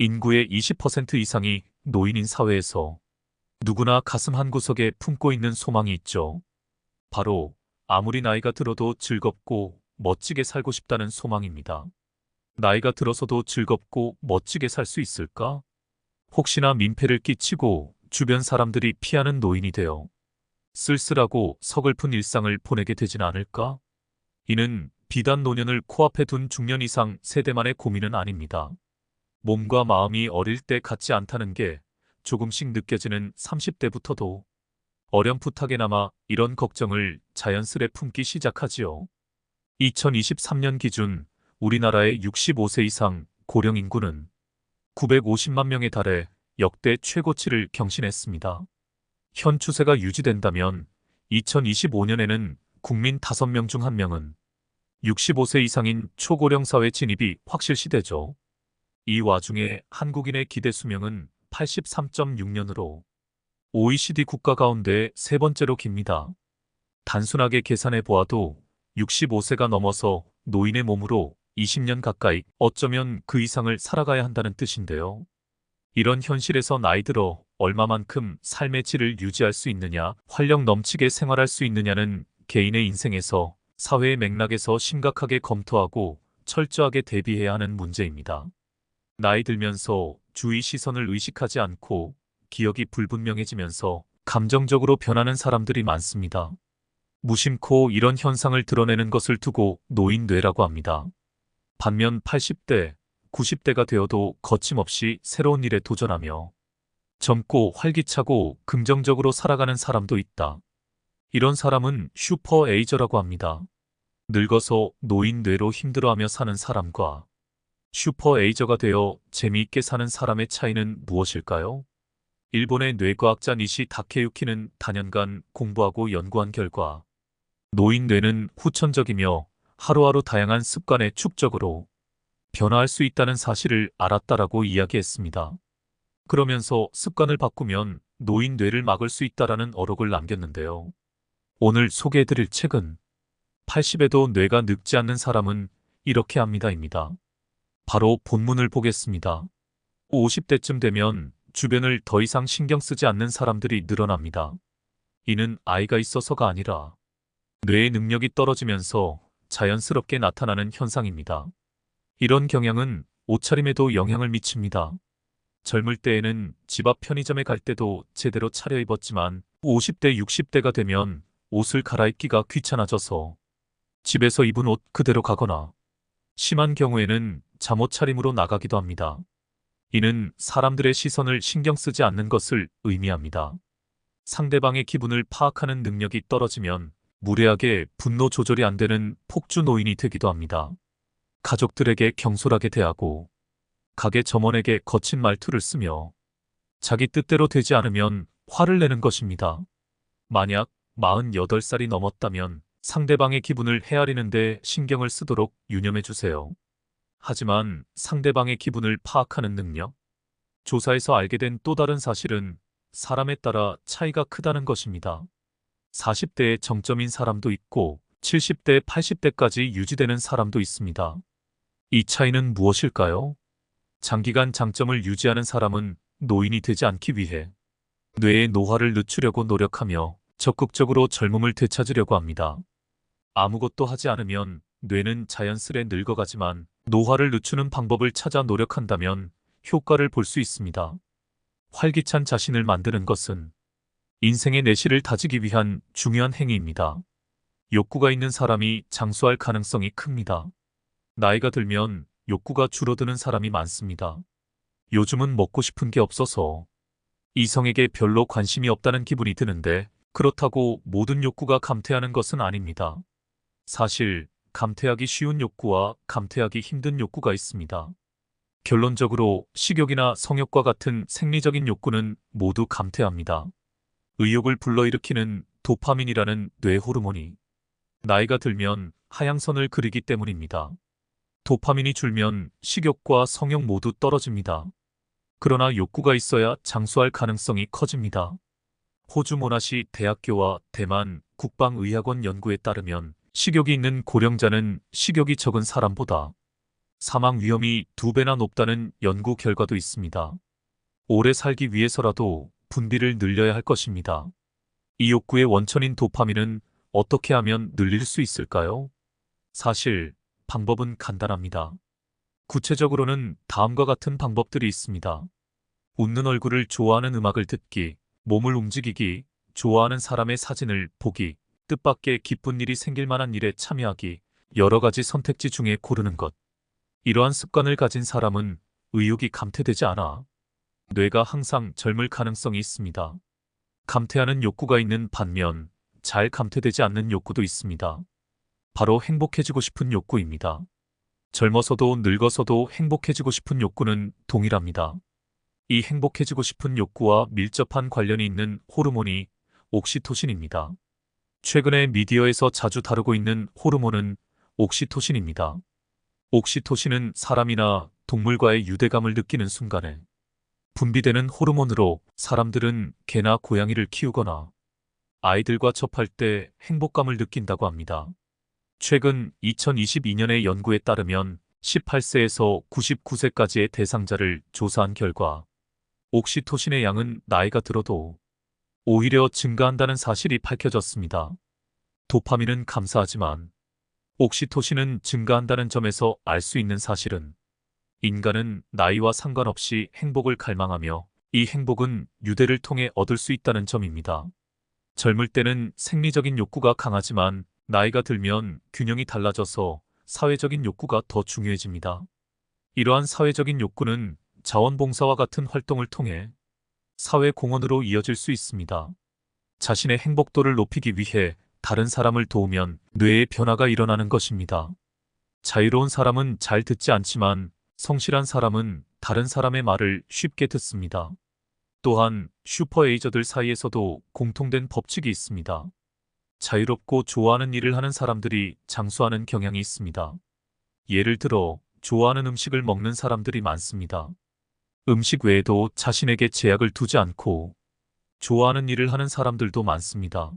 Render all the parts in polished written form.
인구의 20% 이상이 노인인 사회에서 누구나 가슴 한구석에 품고 있는 소망이 있죠. 바로 아무리 나이가 들어도 즐겁고 멋지게 살고 싶다는 소망입니다. 나이가 들어서도 즐겁고 멋지게 살 수 있을까? 혹시나 민폐를 끼치고 주변 사람들이 피하는 노인이 되어 쓸쓸하고 서글픈 일상을 보내게 되진 않을까? 이는 비단 노년을 코앞에 둔 중년 이상 세대만의 고민은 아닙니다. 몸과 마음이 어릴 때 같지 않다는 게 조금씩 느껴지는 30대부터도 어렴풋하게나마 이런 걱정을 자연스레 품기 시작하지요. 2023년 기준 우리나라의 65세 이상 고령 인구는 950만 명에 달해 역대 최고치를 경신했습니다. 현 추세가 유지된다면 2025년에는 국민 5명 중 1명은 65세 이상인 초고령 사회 진입이 확실시되죠. 이 와중에 한국인의 기대 수명은 83.6년으로 OECD 국가 가운데 세 번째로 깁니다. 단순하게 계산해 보아도 65세가 넘어서 노인의 몸으로 20년 가까이 어쩌면 그 이상을 살아가야 한다는 뜻인데요. 이런 현실에서 나이 들어 얼마만큼 삶의 질을 유지할 수 있느냐, 활력 넘치게 생활할 수 있느냐는 개인의 인생에서 사회의 맥락에서 심각하게 검토하고 철저하게 대비해야 하는 문제입니다. 나이 들면서 주위 시선을 의식하지 않고 기억이 불분명해지면서 감정적으로 변하는 사람들이 많습니다. 무심코 이런 현상을 드러내는 것을 두고 노인뇌라고 합니다. 반면 80대, 90대가 되어도 거침없이 새로운 일에 도전하며 젊고 활기차고 긍정적으로 살아가는 사람도 있다. 이런 사람은 슈퍼에이저라고 합니다. 늙어서 노인뇌로 힘들어하며 사는 사람과 슈퍼에이저가 되어 재미있게 사는 사람의 차이는 무엇일까요? 일본의 뇌과학자 니시 다케유키는 다년간 공부하고 연구한 결과 노인 뇌는 후천적이며 하루하루 다양한 습관의 축적으로 변화할 수 있다는 사실을 알았다라고 이야기했습니다. 그러면서 습관을 바꾸면 노인 뇌를 막을 수 있다라는 어록을 남겼는데요. 오늘 소개해드릴 책은 80에도 뇌가 늙지 않는 사람은 이렇게 합니다입니다. 바로 본문을 보겠습니다. 50대쯤 되면 주변을 더 이상 신경 쓰지 않는 사람들이 늘어납니다. 이는 아이가 있어서가 아니라 뇌의 능력이 떨어지면서 자연스럽게 나타나는 현상입니다. 이런 경향은 옷차림에도 영향을 미칩니다. 젊을 때에는 집 앞 편의점에 갈 때도 제대로 차려입었지만 50대, 60대가 되면 옷을 갈아입기가 귀찮아져서 집에서 입은 옷 그대로 가거나 심한 경우에는 잠옷 차림으로 나가기도 합니다. 이는 사람들의 시선을 신경 쓰지 않는 것을 의미합니다. 상대방의 기분을 파악하는 능력이 떨어지면 무례하게 분노 조절이 안 되는 폭주 노인이 되기도 합니다. 가족들에게 경솔하게 대하고 가게 점원에게 거친 말투를 쓰며 자기 뜻대로 되지 않으면 화를 내는 것입니다. 만약 48살이 넘었다면 상대방의 기분을 헤아리는데 신경을 쓰도록 유념해 주세요. 하지만 상대방의 기분을 파악하는 능력? 조사에서 알게 된 또 다른 사실은 사람에 따라 차이가 크다는 것입니다. 40대의 정점인 사람도 있고 70대, 80대까지 유지되는 사람도 있습니다. 이 차이는 무엇일까요? 장기간 장점을 유지하는 사람은 노인이 되지 않기 위해 뇌의 노화를 늦추려고 노력하며 적극적으로 젊음을 되찾으려고 합니다. 아무것도 하지 않으면 뇌는 자연스레 늙어가지만 노화를 늦추는 방법을 찾아 노력한다면 효과를 볼 수 있습니다. 활기찬 자신을 만드는 것은 인생의 내실을 다지기 위한 중요한 행위입니다. 욕구가 있는 사람이 장수할 가능성이 큽니다. 나이가 들면 욕구가 줄어드는 사람이 많습니다. 요즘은 먹고 싶은 게 없어서 이성에게 별로 관심이 없다는 기분이 드는데 그렇다고 모든 욕구가 감퇴하는 것은 아닙니다. 사실 감퇴하기 쉬운 욕구와 감퇴하기 힘든 욕구가 있습니다. 결론적으로 식욕이나 성욕과 같은 생리적인 욕구는 모두 감퇴합니다. 의욕을 불러일으키는 도파민이라는 뇌 호르몬이 나이가 들면 하향선을 그리기 때문입니다. 도파민이 줄면 식욕과 성욕 모두 떨어집니다. 그러나 욕구가 있어야 장수할 가능성이 커집니다. 호주 모나시 대학교와 대만 국방의학원 연구에 따르면 식욕이 있는 고령자는 식욕이 적은 사람보다 사망 위험이 2배나 높다는 연구 결과도 있습니다. 오래 살기 위해서라도 분비를 늘려야 할 것입니다. 이 욕구의 원천인 도파민은 어떻게 하면 늘릴 수 있을까요? 사실 방법은 간단합니다. 구체적으로는 다음과 같은 방법들이 있습니다. 웃는 얼굴을 좋아하는 음악을 듣기, 몸을 움직이기, 좋아하는 사람의 사진을 보기, 뜻밖의 기쁜 일이 생길 만한 일에 참여하기, 여러 가지 선택지 중에 고르는 것. 이러한 습관을 가진 사람은 의욕이 감퇴되지 않아 뇌가 항상 젊을 가능성이 있습니다. 감퇴하는 욕구가 있는 반면 잘 감퇴되지 않는 욕구도 있습니다. 바로 행복해지고 싶은 욕구입니다. 젊어서도 늙어서도 행복해지고 싶은 욕구는 동일합니다. 이 행복해지고 싶은 욕구와 밀접한 관련이 있는 호르몬이 옥시토신입니다. 최근에 미디어에서 자주 다루고 있는 호르몬은 옥시토신입니다. 옥시토신은 사람이나 동물과의 유대감을 느끼는 순간에 분비되는 호르몬으로 사람들은 개나 고양이를 키우거나 아이들과 접할 때 행복감을 느낀다고 합니다. 최근 2022년의 연구에 따르면 18세에서 99세까지의 대상자를 조사한 결과 옥시토신의 양은 나이가 들어도 오히려 증가한다는 사실이 밝혀졌습니다. 도파민은 감사하지만 옥시토신은 증가한다는 점에서 알 수 있는 사실은 인간은 나이와 상관없이 행복을 갈망하며 이 행복은 유대를 통해 얻을 수 있다는 점입니다. 젊을 때는 생리적인 욕구가 강하지만 나이가 들면 균형이 달라져서 사회적인 욕구가 더 중요해집니다. 이러한 사회적인 욕구는 자원봉사와 같은 활동을 통해 사회 공헌으로 이어질 수 있습니다. 자신의 행복도를 높이기 위해 다른 사람을 도우면 뇌의 변화가 일어나는 것입니다. 자유로운 사람은 잘 듣지 않지만 성실한 사람은 다른 사람의 말을 쉽게 듣습니다. 또한 슈퍼에이저들 사이에서도 공통된 법칙이 있습니다. 자유롭고 좋아하는 일을 하는 사람들이 장수하는 경향이 있습니다. 예를 들어 좋아하는 음식을 먹는 사람들이 많습니다. 음식 외에도 자신에게 제약을 두지 않고 좋아하는 일을 하는 사람들도 많습니다.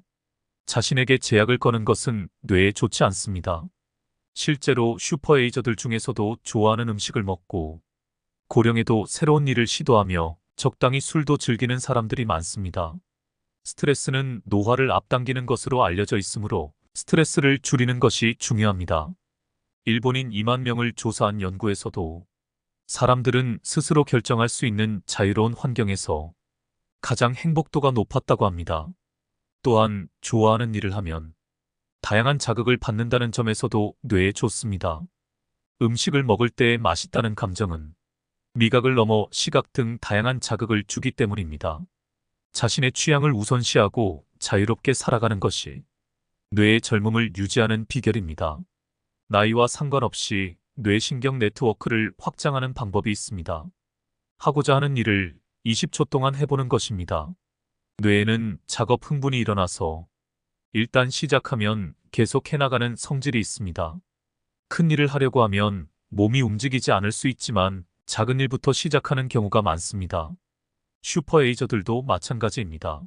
자신에게 제약을 거는 것은 뇌에 좋지 않습니다. 실제로 슈퍼에이저들 중에서도 좋아하는 음식을 먹고 고령에도 새로운 일을 시도하며 적당히 술도 즐기는 사람들이 많습니다. 스트레스는 노화를 앞당기는 것으로 알려져 있으므로 스트레스를 줄이는 것이 중요합니다. 일본인 2만 명을 조사한 연구에서도 사람들은 스스로 결정할 수 있는 자유로운 환경에서 가장 행복도가 높았다고 합니다. 또한 좋아하는 일을 하면 다양한 자극을 받는다는 점에서도 뇌에 좋습니다. 음식을 먹을 때 맛있다는 감정은 미각을 넘어 시각 등 다양한 자극을 주기 때문입니다. 자신의 취향을 우선시하고 자유롭게 살아가는 것이 뇌의 젊음을 유지하는 비결입니다. 나이와 상관없이 뇌신경 네트워크를 확장하는 방법이 있습니다. 하고자 하는 일을 20초 동안 해보는 것입니다. 뇌에는 작업 흥분이 일어나서 일단 시작하면 계속 해나가는 성질이 있습니다. 큰 일을 하려고 하면 몸이 움직이지 않을 수 있지만 작은 일부터 시작하는 경우가 많습니다. 슈퍼에이저들도 마찬가지입니다.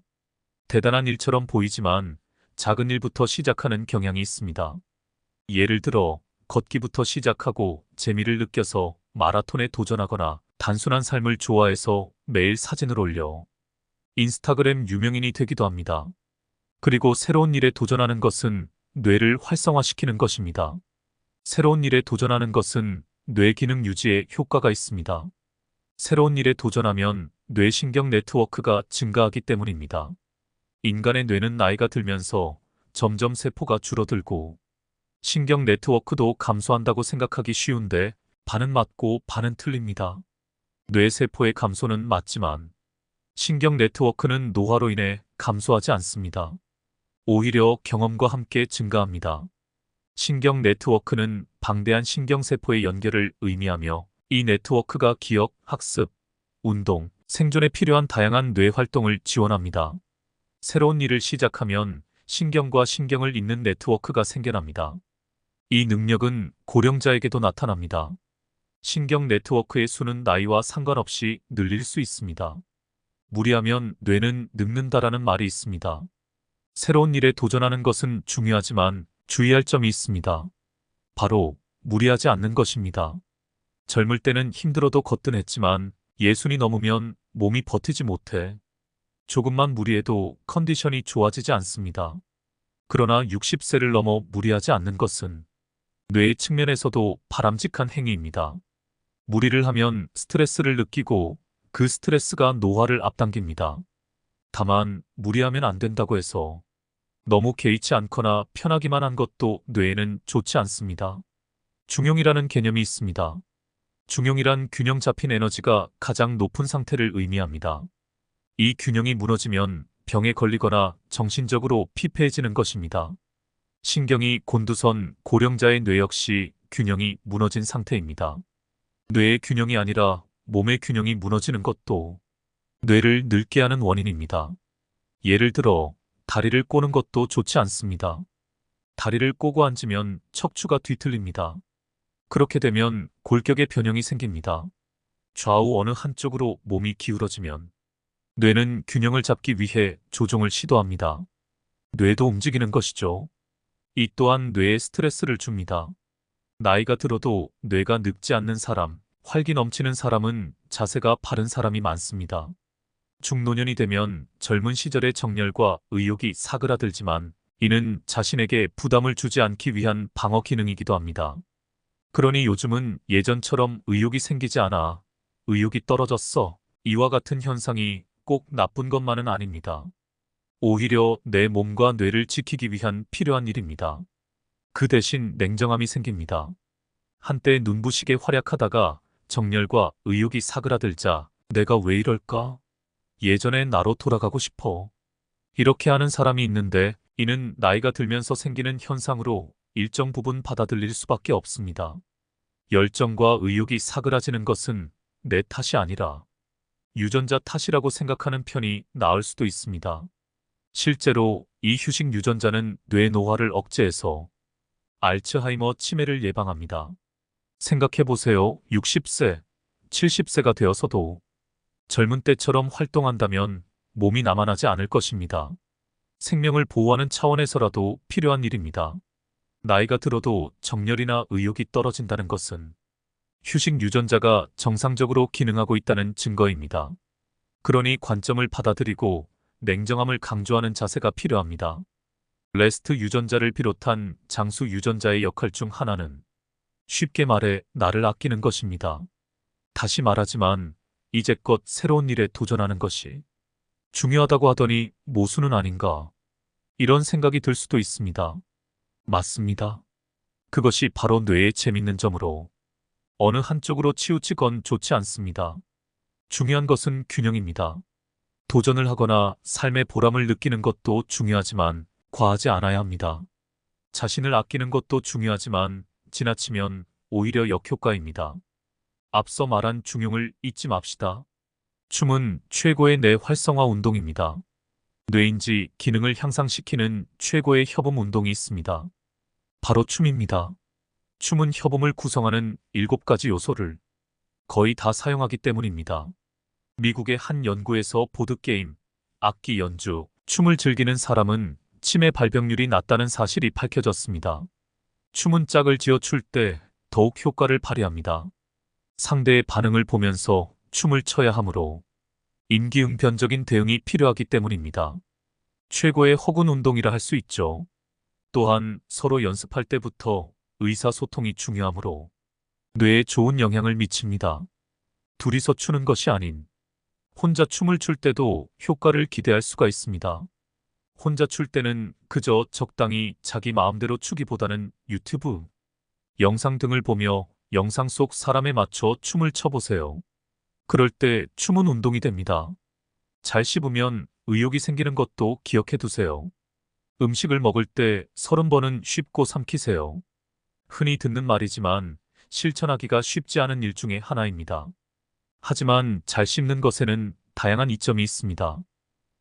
대단한 일처럼 보이지만 작은 일부터 시작하는 경향이 있습니다. 예를 들어 걷기부터 시작하고 재미를 느껴서 마라톤에 도전하거나 단순한 삶을 좋아해서 매일 사진을 올려 인스타그램 유명인이 되기도 합니다. 그리고 새로운 일에 도전하는 것은 뇌를 활성화시키는 것입니다. 새로운 일에 도전하는 것은 뇌 기능 유지에 효과가 있습니다. 새로운 일에 도전하면 뇌신경 네트워크가 증가하기 때문입니다. 인간의 뇌는 나이가 들면서 점점 세포가 줄어들고 신경 네트워크도 감소한다고 생각하기 쉬운데 반은 맞고 반은 틀립니다. 뇌세포의 감소는 맞지만 신경 네트워크는 노화로 인해 감소하지 않습니다. 오히려 경험과 함께 증가합니다. 신경 네트워크는 방대한 신경세포의 연결을 의미하며 이 네트워크가 기억, 학습, 운동, 생존에 필요한 다양한 뇌 활동을 지원합니다. 새로운 일을 시작하면 신경과 신경을 잇는 네트워크가 생겨납니다. 이 능력은 고령자에게도 나타납니다. 신경 네트워크의 수는 나이와 상관없이 늘릴 수 있습니다. 무리하면 뇌는 늙는다라는 말이 있습니다. 새로운 일에 도전하는 것은 중요하지만 주의할 점이 있습니다. 바로 무리하지 않는 것입니다. 젊을 때는 힘들어도 거뜬했지만 예순이 넘으면 몸이 버티지 못해. 조금만 무리해도 컨디션이 좋아지지 않습니다. 그러나 60세를 넘어 무리하지 않는 것은 뇌의 측면에서도 바람직한 행위입니다. 무리를 하면 스트레스를 느끼고 그 스트레스가 노화를 앞당깁니다. 다만 무리하면 안 된다고 해서 너무 개의치 않거나 편하기만 한 것도 뇌에는 좋지 않습니다. 중용이라는 개념이 있습니다. 중용이란 균형 잡힌 에너지가 가장 높은 상태를 의미합니다. 이 균형이 무너지면 병에 걸리거나 정신적으로 피폐해지는 것입니다. 신경이 곤두선 고령자의 뇌 역시 균형이 무너진 상태입니다. 뇌의 균형이 아니라 몸의 균형이 무너지는 것도 뇌를 늙게 하는 원인입니다. 예를 들어 다리를 꼬는 것도 좋지 않습니다. 다리를 꼬고 앉으면 척추가 뒤틀립니다. 그렇게 되면 골격의 변형이 생깁니다. 좌우 어느 한쪽으로 몸이 기울어지면 뇌는 균형을 잡기 위해 조종을 시도합니다. 뇌도 움직이는 것이죠. 이 또한 뇌에 스트레스를 줍니다. 나이가 들어도 뇌가 늙지 않는 사람, 활기 넘치는 사람은 자세가 바른 사람이 많습니다. 중노년이 되면 젊은 시절의 정열과 의욕이 사그라들지만 이는 자신에게 부담을 주지 않기 위한 방어 기능이기도 합니다. 그러니 요즘은 예전처럼 의욕이 생기지 않아 의욕이 떨어졌어. 이와 같은 현상이 꼭 나쁜 것만은 아닙니다. 오히려 내 몸과 뇌를 지키기 위한 필요한 일입니다. 그 대신 냉정함이 생깁니다. 한때 눈부시게 활약하다가 정열과 의욕이 사그라들자 내가 왜 이럴까? 예전의 나로 돌아가고 싶어. 이렇게 하는 사람이 있는데 이는 나이가 들면서 생기는 현상으로 일정 부분 받아들일 수밖에 없습니다. 열정과 의욕이 사그라지는 것은 내 탓이 아니라 유전자 탓이라고 생각하는 편이 나을 수도 있습니다. 실제로 이 휴식 유전자는 뇌 노화를 억제해서 알츠하이머 치매를 예방합니다. 생각해보세요. 60세, 70세가 되어서도 젊은 때처럼 활동한다면 몸이 남아나지 않을 것입니다. 생명을 보호하는 차원에서라도 필요한 일입니다. 나이가 들어도 정열이나 의욕이 떨어진다는 것은 휴식 유전자가 정상적으로 기능하고 있다는 증거입니다. 그러니 관점을 받아들이고 냉정함을 강조하는 자세가 필요합니다. 레스트 유전자를 비롯한 장수 유전자의 역할 중 하나는 쉽게 말해 나를 아끼는 것입니다. 다시 말하지만 이제껏 새로운 일에 도전하는 것이 중요하다고 하더니 모순은 아닌가? 이런 생각이 들 수도 있습니다. 맞습니다. 그것이 바로 뇌의 재밌는 점으로 어느 한쪽으로 치우치건 좋지 않습니다. 중요한 것은 균형입니다. 도전을 하거나 삶의 보람을 느끼는 것도 중요하지만 과하지 않아야 합니다. 자신을 아끼는 것도 중요하지만 지나치면 오히려 역효과입니다. 앞서 말한 중용을 잊지 맙시다. 춤은 최고의 뇌 활성화 운동입니다. 뇌인지 기능을 향상시키는 최고의 협음 운동이 있습니다. 바로 춤입니다. 춤은 협음을 구성하는 7가지 요소를 거의 다 사용하기 때문입니다. 미국의 한 연구에서 보드게임, 악기 연주, 춤을 즐기는 사람은 치매 발병률이 낮다는 사실이 밝혀졌습니다. 춤은 짝을 지어 출 때 더욱 효과를 발휘합니다. 상대의 반응을 보면서 춤을 춰야 하므로 임기응변적인 대응이 필요하기 때문입니다. 최고의 허군 운동이라 할 수 있죠. 또한 서로 연습할 때부터 의사소통이 중요하므로 뇌에 좋은 영향을 미칩니다. 둘이서 추는 것이 아닌 혼자 춤을 출 때도 효과를 기대할 수가 있습니다. 혼자 출 때는 그저 적당히 자기 마음대로 추기보다는 유튜브, 영상 등을 보며 영상 속 사람에 맞춰 춤을 춰보세요. 그럴 때 춤은 운동이 됩니다. 잘 씹으면 의욕이 생기는 것도 기억해 두세요. 음식을 먹을 때 30번은 씹고 삼키세요. 흔히 듣는 말이지만 실천하기가 쉽지 않은 일 중에 하나입니다. 하지만 잘 씹는 것에는 다양한 이점이 있습니다.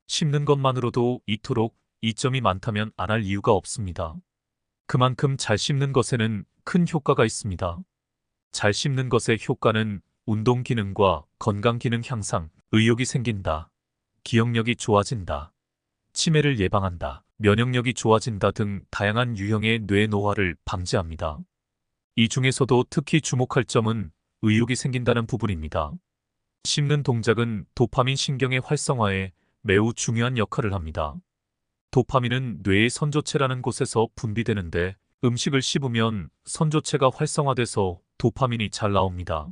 씹는 것만으로도 이토록 이점이 많다면 안 할 이유가 없습니다. 그만큼 잘 씹는 것에는 큰 효과가 있습니다. 잘 씹는 것의 효과는 운동 기능과 건강 기능 향상, 의욕이 생긴다, 기억력이 좋아진다, 치매를 예방한다, 면역력이 좋아진다 등 다양한 유형의 뇌 노화를 방지합니다. 이 중에서도 특히 주목할 점은 의욕이 생긴다는 부분입니다. 씹는 동작은 도파민 신경의 활성화에 매우 중요한 역할을 합니다. 도파민은 뇌의 선조체라는 곳에서 분비되는데 음식을 씹으면 선조체가 활성화돼서 도파민이 잘 나옵니다.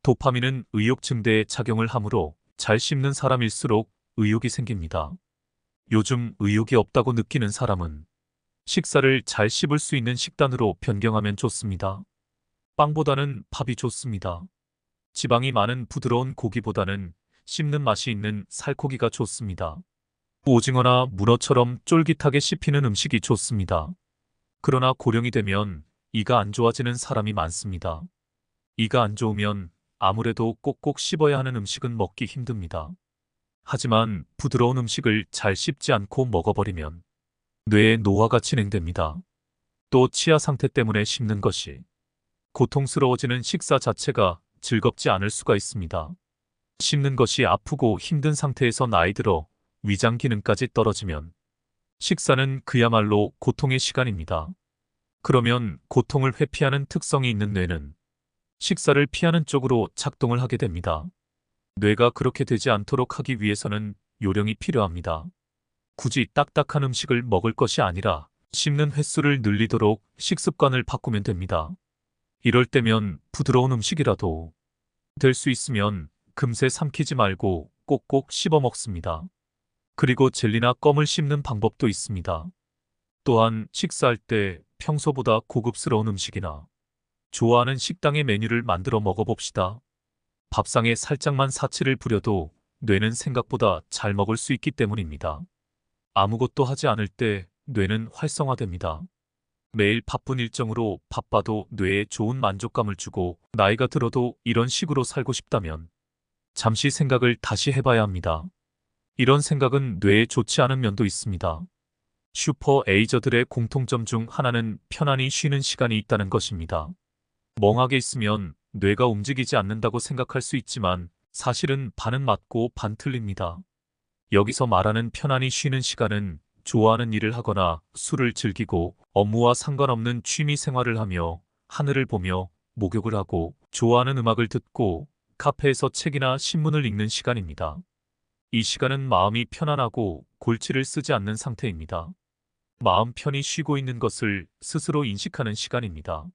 도파민은 의욕 증대에 작용을 하므로 잘 씹는 사람일수록 의욕이 생깁니다. 요즘 의욕이 없다고 느끼는 사람은 식사를 잘 씹을 수 있는 식단으로 변경하면 좋습니다. 빵보다는 밥이 좋습니다. 지방이 많은 부드러운 고기보다는 씹는 맛이 있는 살코기가 좋습니다. 오징어나 문어처럼 쫄깃하게 씹히는 음식이 좋습니다. 그러나 고령이 되면 이가 안 좋아지는 사람이 많습니다. 이가 안 좋으면 아무래도 꼭꼭 씹어야 하는 음식은 먹기 힘듭니다. 하지만 부드러운 음식을 잘 씹지 않고 먹어버리면 뇌의 노화가 진행됩니다. 또 치아 상태 때문에 씹는 것이 고통스러워지는 식사 자체가 즐겁지 않을 수가 있습니다. 씹는 것이 아프고 힘든 상태에서 나이 들어 위장 기능까지 떨어지면 식사는 그야말로 고통의 시간입니다. 그러면 고통을 회피하는 특성이 있는 뇌는 식사를 피하는 쪽으로 작동을 하게 됩니다. 뇌가 그렇게 되지 않도록 하기 위해서는 요령이 필요합니다. 굳이 딱딱한 음식을 먹을 것이 아니라 씹는 횟수를 늘리도록 식습관을 바꾸면 됩니다. 이럴 때면 부드러운 음식이라도 될 수 있으면 금세 삼키지 말고 꼭꼭 씹어 먹습니다. 그리고 젤리나 껌을 씹는 방법도 있습니다. 또한 식사할 때 평소보다 고급스러운 음식이나 좋아하는 식당의 메뉴를 만들어 먹어봅시다. 밥상에 살짝만 사치를 부려도 뇌는 생각보다 잘 먹을 수 있기 때문입니다. 아무것도 하지 않을 때 뇌는 활성화됩니다. 매일 바쁜 일정으로 바빠도 뇌에 좋은 만족감을 주고 나이가 들어도 이런 식으로 살고 싶다면 잠시 생각을 다시 해봐야 합니다. 이런 생각은 뇌에 좋지 않은 면도 있습니다. 슈퍼 에이저들의 공통점 중 하나는 편안히 쉬는 시간이 있다는 것입니다. 멍하게 있으면 뇌가 움직이지 않는다고 생각할 수 있지만 사실은 반은 맞고 반 틀립니다. 여기서 말하는 편안히 쉬는 시간은 좋아하는 일을 하거나 술을 즐기고 업무와 상관없는 취미 생활을 하며 하늘을 보며 목욕을 하고 좋아하는 음악을 듣고 카페에서 책이나 신문을 읽는 시간입니다. 이 시간은 마음이 편안하고 골치를 쓰지 않는 상태입니다. 마음 편히 쉬고 있는 것을 스스로 인식하는 시간입니다.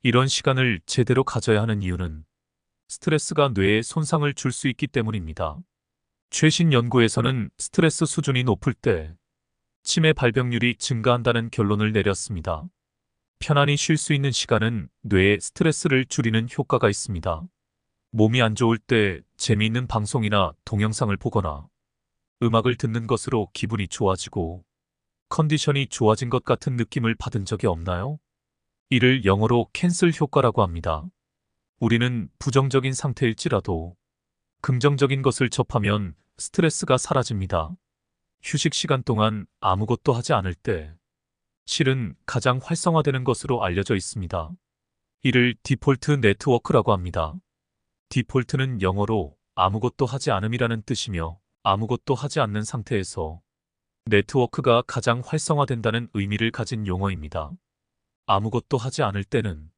이런 시간을 제대로 가져야 하는 이유는 스트레스가 뇌에 손상을 줄 수 있기 때문입니다. 최신 연구에서는 스트레스 수준이 높을 때 치매 발병률이 증가한다는 결론을 내렸습니다. 편안히 쉴 수 있는 시간은 뇌의 스트레스를 줄이는 효과가 있습니다. 몸이 안 좋을 때 재미있는 방송이나 동영상을 보거나 음악을 듣는 것으로 기분이 좋아지고 컨디션이 좋아진 것 같은 느낌을 받은 적이 없나요? 이를 영어로 캔슬 효과라고 합니다. 우리는 부정적인 상태일지라도 긍정적인 것을 접하면 스트레스가 사라집니다. 휴식 시간 동안 아무것도 하지 않을 때 실은 가장 활성화되는 것으로 알려져 있습니다. 이를 디폴트 네트워크라고 합니다. 디폴트는 영어로 아무것도 하지 않음이라는 뜻이며 아무것도 하지 않는 상태에서 네트워크가 가장 활성화된다는 의미를 가진 용어입니다. 아무것도 하지 않을 때는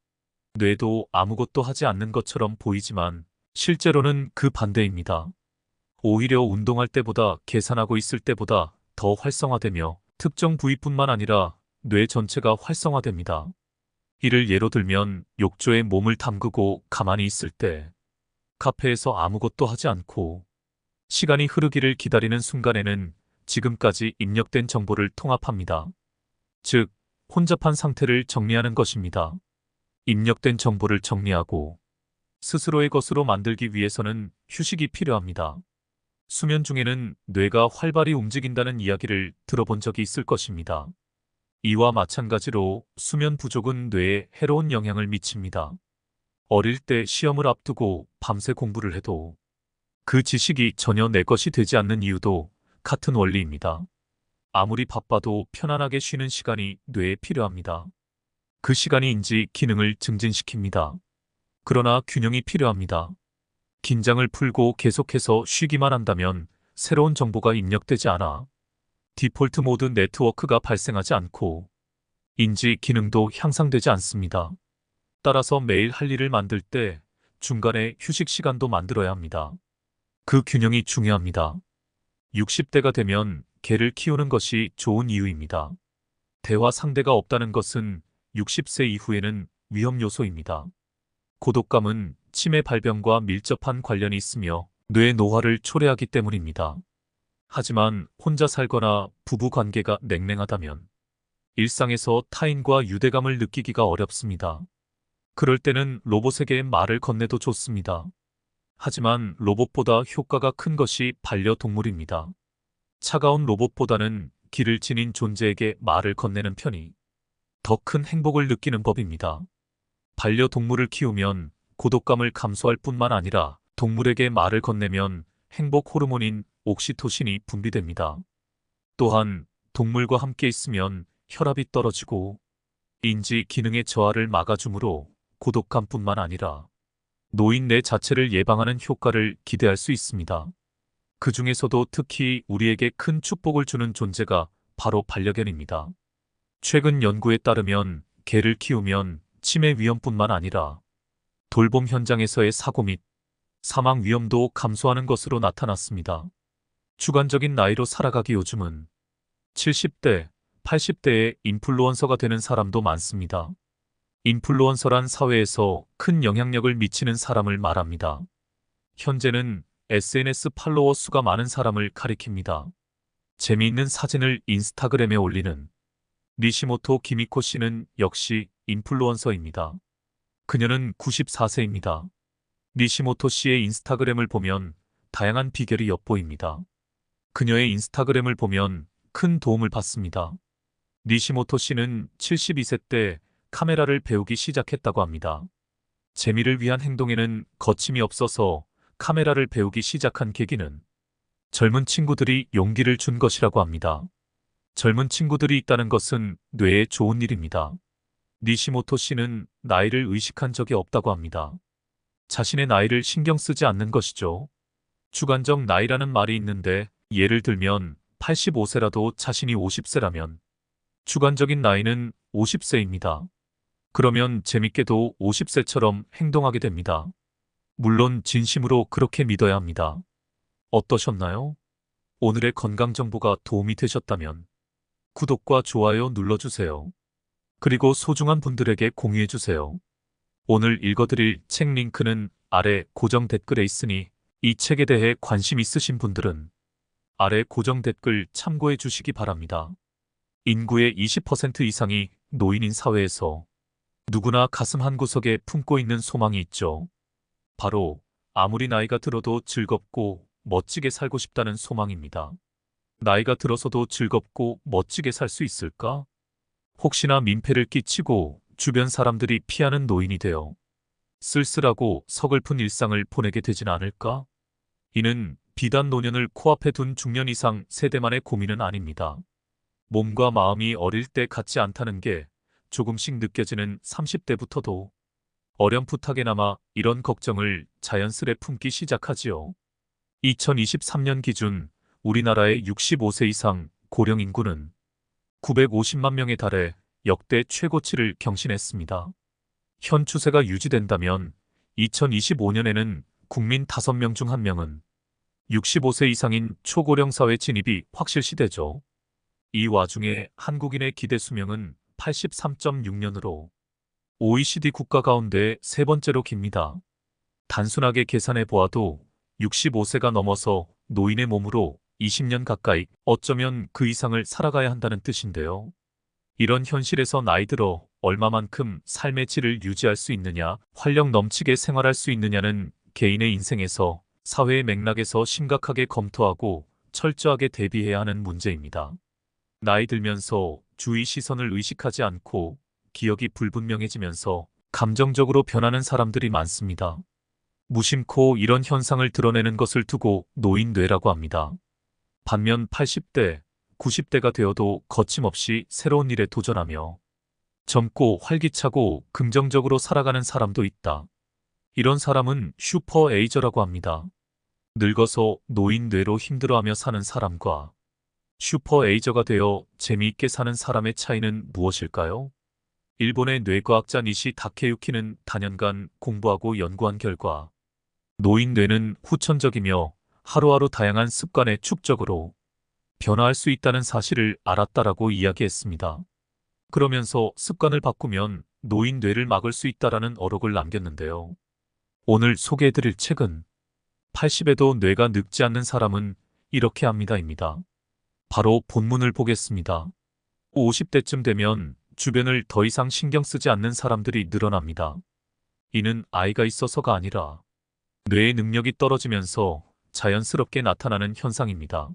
뇌도 아무것도 하지 않는 것처럼 보이지만 실제로는 그 반대입니다. 오히려 운동할 때보다 계산하고 있을 때보다 더 활성화되며 특정 부위뿐만 아니라 뇌 전체가 활성화됩니다. 이를 예로 들면 욕조에 몸을 담그고 가만히 있을 때 카페에서 아무것도 하지 않고 시간이 흐르기를 기다리는 순간에는 지금까지 입력된 정보를 통합합니다. 즉, 혼잡한 상태를 정리하는 것입니다. 입력된 정보를 정리하고 스스로의 것으로 만들기 위해서는 휴식이 필요합니다. 수면 중에는 뇌가 활발히 움직인다는 이야기를 들어본 적이 있을 것입니다. 이와 마찬가지로 수면 부족은 뇌에 해로운 영향을 미칩니다. 어릴 때 시험을 앞두고 밤새 공부를 해도 그 지식이 전혀 내 것이 되지 않는 이유도 같은 원리입니다. 아무리 바빠도 편안하게 쉬는 시간이 뇌에 필요합니다. 그 시간이 인지 기능을 증진시킵니다. 그러나 균형이 필요합니다. 긴장을 풀고 계속해서 쉬기만 한다면 새로운 정보가 입력되지 않아 디폴트 모드 네트워크가 발생하지 않고 인지 기능도 향상되지 않습니다. 따라서 매일 할 일을 만들 때 중간에 휴식 시간도 만들어야 합니다. 그 균형이 중요합니다. 60대가 되면 개를 키우는 것이 좋은 이유입니다. 대화 상대가 없다는 것은 60세 이후에는 위험 요소입니다. 고독감은 치매 발병과 밀접한 관련이 있으며 뇌 노화를 초래하기 때문입니다. 하지만 혼자 살거나 부부 관계가 냉랭하다면 일상에서 타인과 유대감을 느끼기가 어렵습니다. 그럴 때는 로봇에게 말을 건네도 좋습니다. 하지만 로봇보다 효과가 큰 것이 반려동물입니다. 차가운 로봇보다는 기를 지닌 존재에게 말을 건네는 편이 더 큰 행복을 느끼는 법입니다. 반려동물을 키우면 고독감을 감소할 뿐만 아니라 동물에게 말을 건네면 행복 호르몬인 옥시토신이 분비됩니다. 또한 동물과 함께 있으면 혈압이 떨어지고 인지 기능의 저하를 막아주므로 고독감뿐만 아니라 노인네 자체를 예방하는 효과를 기대할 수 있습니다. 그 중에서도 특히 우리에게 큰 축복을 주는 존재가 바로 반려견입니다. 최근 연구에 따르면 개를 키우면 치매 위험뿐만 아니라 돌봄 현장에서의 사고 및 사망 위험도 감소하는 것으로 나타났습니다. 주관적인 나이로 살아가기 요즘은 70대, 80대의 인플루언서가 되는 사람도 많습니다. 인플루언서란 사회에서 큰 영향력을 미치는 사람을 말합니다. 현재는 SNS 팔로워 수가 많은 사람을 가리킵니다. 재미있는 사진을 인스타그램에 올리는 니시모토 기미코 씨는 역시 인플루언서입니다. 그녀는 94세입니다. 니시모토 씨의 인스타그램을 보면 다양한 비결이 엿보입니다. 그녀의 인스타그램을 보면 큰 도움을 받습니다. 니시모토 씨는 72세 때 카메라를 배우기 시작했다고 합니다. 재미를 위한 행동에는 거침이 없어서 카메라를 배우기 시작한 계기는 젊은 친구들이 용기를 준 것이라고 합니다. 젊은 친구들이 있다는 것은 뇌에 좋은 일입니다. 니시모토 씨는 나이를 의식한 적이 없다고 합니다. 자신의 나이를 신경 쓰지 않는 것이죠. 주관적 나이라는 말이 있는데 예를 들면 85세라도 자신이 50세라면 주관적인 나이는 50세입니다. 그러면 재밌게도 50세처럼 행동하게 됩니다. 물론 진심으로 그렇게 믿어야 합니다. 어떠셨나요? 오늘의 건강 정보가 도움이 되셨다면 구독과 좋아요 눌러주세요. 그리고 소중한 분들에게 공유해주세요. 오늘 읽어드릴 책 링크는 아래 고정 댓글에 있으니 이 책에 대해 관심 있으신 분들은 아래 고정 댓글 참고해 주시기 바랍니다. 인구의 20% 이상이 노인인 사회에서 누구나 가슴 한구석에 품고 있는 소망이 있죠. 바로 아무리 나이가 들어도 즐겁고 멋지게 살고 싶다는 소망입니다. 나이가 들어서도 즐겁고 멋지게 살 수 있을까? 혹시나 민폐를 끼치고 주변 사람들이 피하는 노인이 되어 쓸쓸하고 서글픈 일상을 보내게 되진 않을까? 이는 비단 노년을 코앞에 둔 중년 이상 세대만의 고민은 아닙니다. 몸과 마음이 어릴 때 같지 않다는 게 조금씩 느껴지는 30대부터도 어렴풋하게나마 이런 걱정을 자연스레 품기 시작하지요. 2023년 기준 우리나라의 65세 이상 고령 인구는 950만 명에 달해 역대 최고치를 경신했습니다. 현 추세가 유지된다면 2025년에는 국민 5명 중 1명은 65세 이상인 초고령 사회 진입이 확실시되죠. 이 와중에 한국인의 기대 수명은 83.6년으로 OECD 국가 가운데 세 번째로 깁니다. 단순하게 계산해 보아도 65세가 넘어서 노인의 몸으로 20년 가까이 어쩌면 그 이상을 살아가야 한다는 뜻인데요. 이런 현실에서 나이 들어 얼마만큼 삶의 질을 유지할 수 있느냐, 활력 넘치게 생활할 수 있느냐는 개인의 인생에서 사회의 맥락에서 심각하게 검토하고 철저하게 대비해야 하는 문제입니다. 나이 들면서 주위 시선을 의식하지 않고 기억이 불분명해지면서 감정적으로 변하는 사람들이 많습니다. 무심코 이런 현상을 드러내는 것을 두고 노인뇌라고 합니다. 반면 80대, 90대가 되어도 거침없이 새로운 일에 도전하며 젊고 활기차고 긍정적으로 살아가는 사람도 있다. 이런 사람은 슈퍼 에이저라고 합니다. 늙어서 노인뇌로 힘들어하며 사는 사람과 슈퍼 에이저가 되어 재미있게 사는 사람의 차이는 무엇일까요? 일본의 뇌과학자 니시 다케유키는 단연간 공부하고 연구한 결과 노인 뇌는 후천적이며 하루하루 다양한 습관의 축적으로 변화할 수 있다는 사실을 알았다라고 이야기했습니다. 그러면서 습관을 바꾸면 노인 뇌를 막을 수 있다라는 어록을 남겼는데요. 오늘 소개해드릴 책은 80에도 뇌가 늙지 않는 사람은 이렇게 합니다입니다. 바로 본문을 보겠습니다. 50대쯤 되면 주변을 더 이상 신경 쓰지 않는 사람들이 늘어납니다. 이는 아이가 있어서가 아니라 뇌의 능력이 떨어지면서 자연스럽게 나타나는 현상입니다.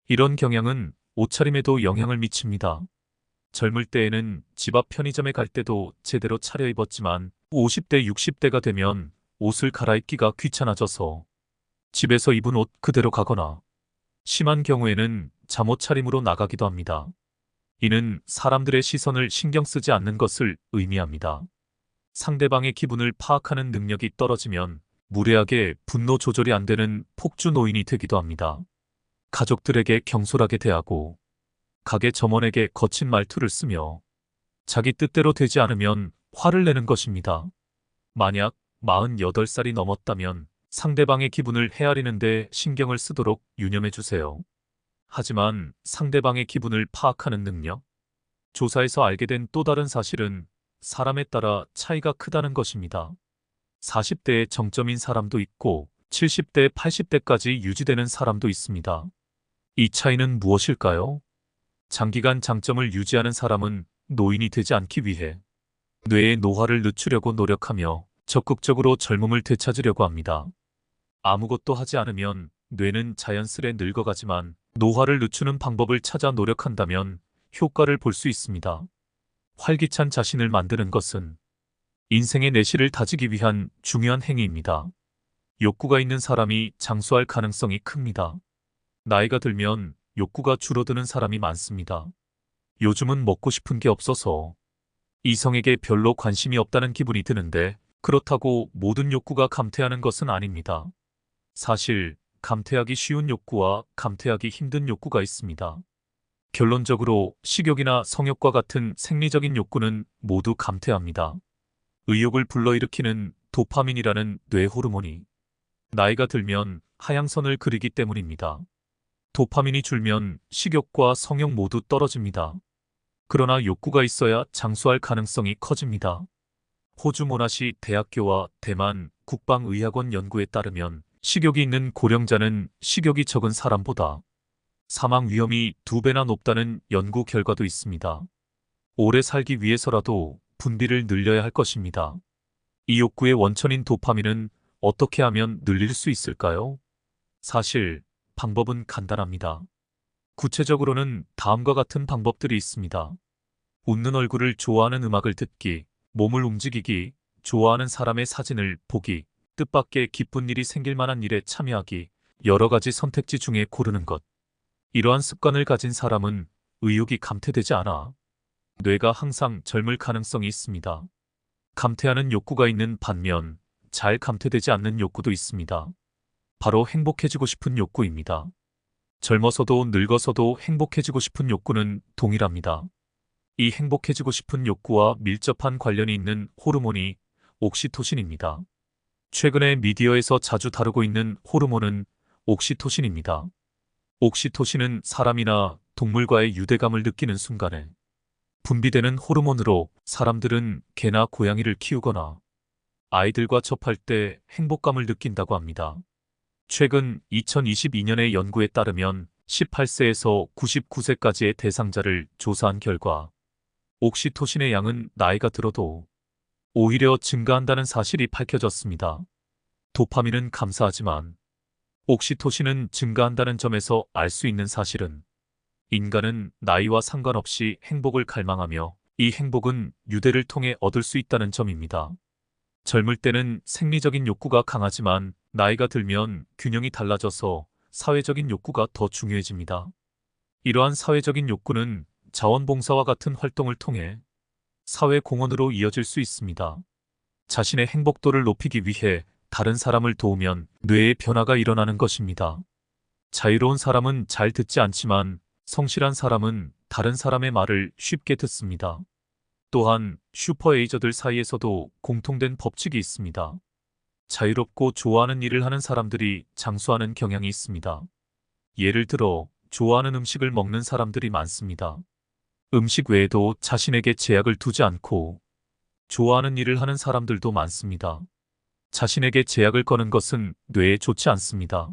이런 경향은 옷차림에도 영향을 미칩니다. 젊을 때에는 집 앞 편의점에 갈 때도 제대로 차려입었지만 50대, 60대가 되면 옷을 갈아입기가 귀찮아져서 집에서 입은 옷 그대로 가거나 심한 경우에는 잠옷 차림으로 나가기도 합니다. 이는 사람들의 시선을 신경 쓰지 않는 것을 의미합니다. 상대방의 기분을 파악하는 능력이 떨어지면 무례하게 분노 조절이 안 되는 폭주 노인이 되기도 합니다. 가족들에게 경솔하게 대하고 가게 점원에게 거친 말투를 쓰며 자기 뜻대로 되지 않으면 화를 내는 것입니다. 만약 48살이 넘었다면 상대방의 기분을 헤아리는데 신경을 쓰도록 유념해 주세요. 하지만 상대방의 기분을 파악하는 능력? 조사에서 알게 된 또 다른 사실은 사람에 따라 차이가 크다는 것입니다. 40대의 정점인 사람도 있고 70대, 80대까지 유지되는 사람도 있습니다. 이 차이는 무엇일까요? 장기간 장점을 유지하는 사람은 노인이 되지 않기 위해 뇌의 노화를 늦추려고 노력하며 적극적으로 젊음을 되찾으려고 합니다. 아무것도 하지 않으면 뇌는 자연스레 늙어가지만 노화를 늦추는 방법을 찾아 노력한다면 효과를 볼 수 있습니다. 활기찬 자신을 만드는 것은 인생의 내실을 다지기 위한 중요한 행위입니다. 욕구가 있는 사람이 장수할 가능성이 큽니다. 나이가 들면 욕구가 줄어드는 사람이 많습니다. 요즘은 먹고 싶은 게 없어서 이성에게 별로 관심이 없다는 기분이 드는데 그렇다고 모든 욕구가 감퇴하는 것은 아닙니다. 사실 감퇴하기 쉬운 욕구와 감퇴하기 힘든 욕구가 있습니다. 결론적으로 식욕이나 성욕과 같은 생리적인 욕구는 모두 감퇴합니다. 의욕을 불러일으키는 도파민이라는 뇌 호르몬이 나이가 들면 하향선을 그리기 때문입니다. 도파민이 줄면 식욕과 성욕 모두 떨어집니다. 그러나 욕구가 있어야 장수할 가능성이 커집니다. 호주 모나시 대학교와 대만 국방의학원 연구에 따르면 식욕이 있는 고령자는 식욕이 적은 사람보다 사망 위험이 2배나 높다는 연구 결과도 있습니다. 오래 살기 위해서라도 분비를 늘려야 할 것입니다. 이 욕구의 원천인 도파민은 어떻게 하면 늘릴 수 있을까요? 사실 방법은 간단합니다. 구체적으로는 다음과 같은 방법들이 있습니다. 웃는 얼굴을 좋아하는 음악을 듣기, 몸을 움직이기, 좋아하는 사람의 사진을 보기, 뜻밖의 기쁜 일이 생길 만한 일에 참여하기, 여러 가지 선택지 중에 고르는 것. 이러한 습관을 가진 사람은 의욕이 감퇴되지 않아 뇌가 항상 젊을 가능성이 있습니다. 감퇴하는 욕구가 있는 반면 잘 감퇴되지 않는 욕구도 있습니다. 바로 행복해지고 싶은 욕구입니다. 젊어서도 늙어서도 행복해지고 싶은 욕구는 동일합니다. 이 행복해지고 싶은 욕구와 밀접한 관련이 있는 호르몬이 옥시토신입니다. 최근에 미디어에서 자주 다루고 있는 호르몬은 옥시토신입니다. 옥시토신은 사람이나 동물과의 유대감을 느끼는 순간에 분비되는 호르몬으로 사람들은 개나 고양이를 키우거나 아이들과 접할 때 행복감을 느낀다고 합니다. 최근 2022년의 연구에 따르면 18세에서 99세까지의 대상자를 조사한 결과 옥시토신의 양은 나이가 들어도 오히려 증가한다는 사실이 밝혀졌습니다. 도파민은 감사하지만 옥시토신은 증가한다는 점에서 알 수 있는 사실은 인간은 나이와 상관없이 행복을 갈망하며 이 행복은 유대를 통해 얻을 수 있다는 점입니다. 젊을 때는 생리적인 욕구가 강하지만 나이가 들면 균형이 달라져서 사회적인 욕구가 더 중요해집니다. 이러한 사회적인 욕구는 자원봉사와 같은 활동을 통해 사회 공헌으로 이어질 수 있습니다. 자신의 행복도를 높이기 위해 다른 사람을 도우면 뇌의 변화가 일어나는 것입니다. 자유로운 사람은 잘 듣지 않지만 성실한 사람은 다른 사람의 말을 쉽게 듣습니다. 또한 슈퍼에이저들 사이에서도 공통된 법칙이 있습니다. 자유롭고 좋아하는 일을 하는 사람들이 장수하는 경향이 있습니다. 예를 들어 좋아하는 음식을 먹는 사람들이 많습니다. 음식 외에도 자신에게 제약을 두지 않고 좋아하는 일을 하는 사람들도 많습니다. 자신에게 제약을 거는 것은 뇌에 좋지 않습니다.